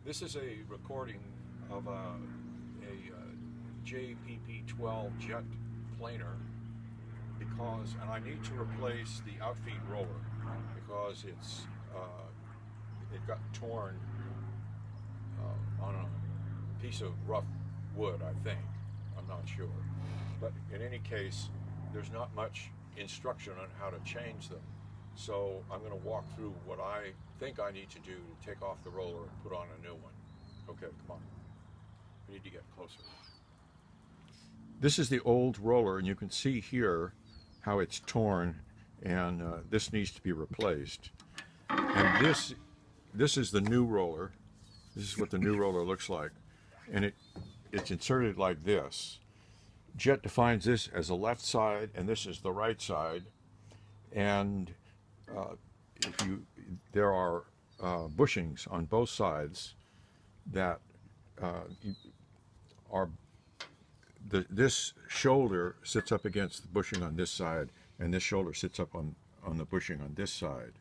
This is a recording of a JPP12 jet planer and I need to replace the outfeed roller because it got torn on a piece of rough wood, I think. I'm not sure. But in any case, there's not much instruction on how to change them. So I'm going to walk through what I think I need to do to take off the roller and put on a new one. Okay, come on. We need to get closer. This is the old roller, and you can see here how it's torn, and this needs to be replaced. And this is the new roller. This is what the new roller looks like, and it's inserted like this. Jet defines this as the left side, and this is the right side. And there are bushings on both sides that this shoulder sits up against the bushing on this side, and this shoulder sits up on the bushing on this side.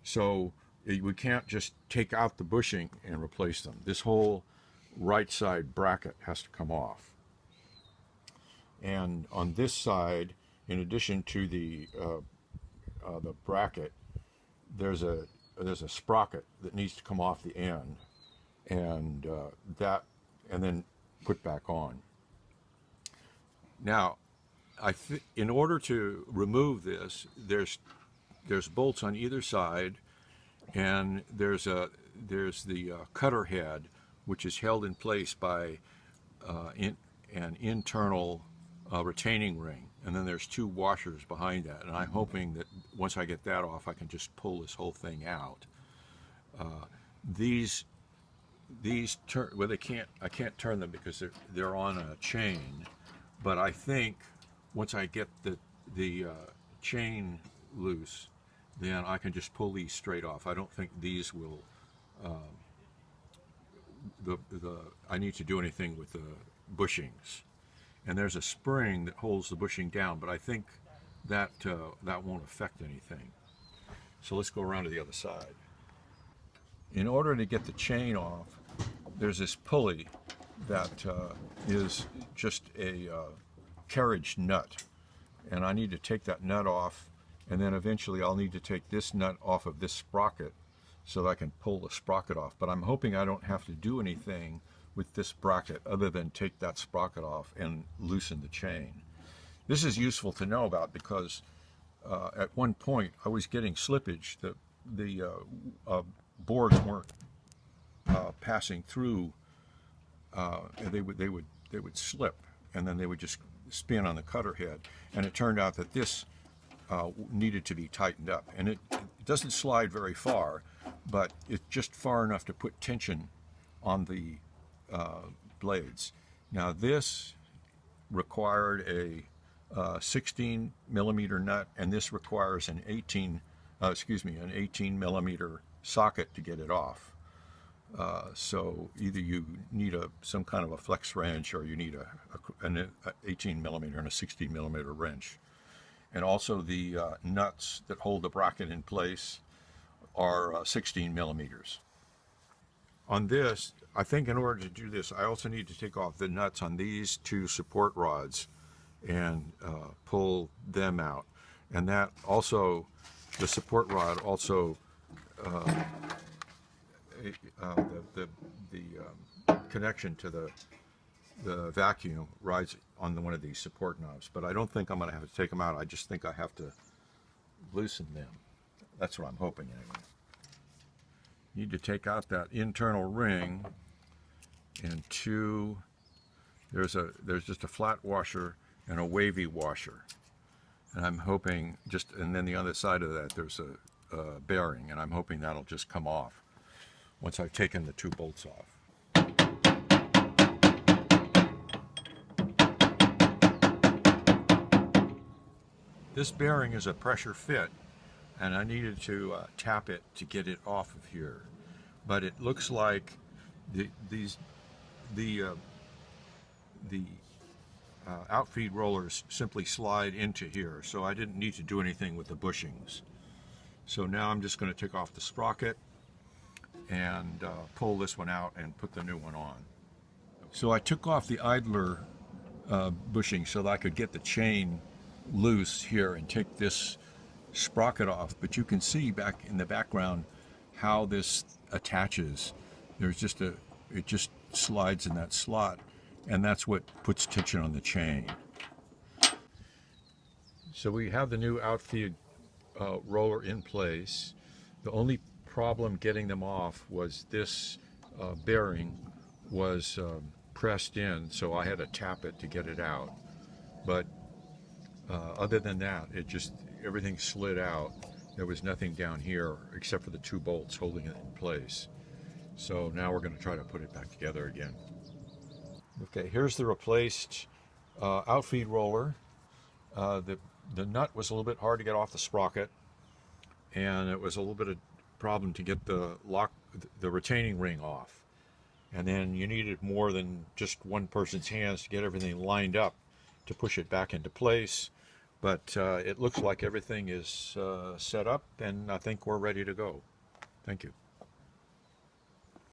So we can't just take out the bushing and replace them. This whole right side bracket has to come off. And on this side, in addition to the bracket, there's a sprocket that needs to come off the end, and then put back on. Now, in order to remove this, there's bolts on either side, and there's the cutter head, which is held in place by an internal retaining ring, and then there's two washers behind that. And I'm hoping that once I get that off, I can just pull this whole thing out. These turn, well, I can't turn them because they're on a chain. But I think once I get the chain loose, then I can just pull these straight off. I don't think these will. I need to do anything with the bushings. And there's a spring that holds the bushing down, but I think that won't affect anything. So let's go around to the other side. In order to get the chain off, there's this pulley that is just a carriage nut, and I need to take that nut off, and then eventually I'll need to take this nut off of this sprocket so that I can pull the sprocket off. But I'm hoping I don't have to do anything with this bracket other than take that sprocket off and loosen the chain. This is useful to know about because at one point I was getting slippage. The boards weren't passing through. They would slip, and then they would just spin on the cutter head. And it turned out that this needed to be tightened up, and it doesn't slide very far, but it's just far enough to put tension on the blades. Now this required a 16 millimeter nut, and this requires an 18 millimeter socket to get it off. So either you need some kind of a flex wrench, or you need an 18 millimeter and a 16 millimeter wrench. And also the nuts that hold the bracket in place are 16 millimeters. On this, I think in order to do this, I also need to take off the nuts on these two support rods and pull them out. And that also, the support rod also, the connection to the vacuum rides on one of these support knobs. But I don't think I'm going to have to take them out. I just think I have to loosen them. That's what I'm hoping anyway. Need to take out that internal ring, and there's just a flat washer and a wavy washer, and I'm hoping and then the other side of that there's a bearing, and I'm hoping that'll just come off once I've taken the two bolts off. This bearing is a pressure fit, and I needed to tap it to get it off of here. But it looks like the outfeed rollers simply slide into here, so I didn't need to do anything with the bushings. So now I'm just going to take off the sprocket, and pull this one out and put the new one on. So I took off the idler bushing so that I could get the chain loose here and take this sprocket off, but you can see back in the background how this attaches. There's just it just slides in that slot, and that's what puts tension on the chain. So we have the new outfeed roller in place. The only problem getting them off was this bearing was pressed in, so I had to tap it to get it out. But other than that, everything slid out. There was nothing down here except for the 2 bolts holding it in place. So now we're going to try to put it back together again. Okay, here's the replaced outfeed roller. The nut was a little bit hard to get off the sprocket, and it was a little bit of problem to get the retaining ring off. And then you needed more than just one person's hands to get everything lined up to push it back into place. But it looks like everything is set up, and I think we're ready to go. Thank you.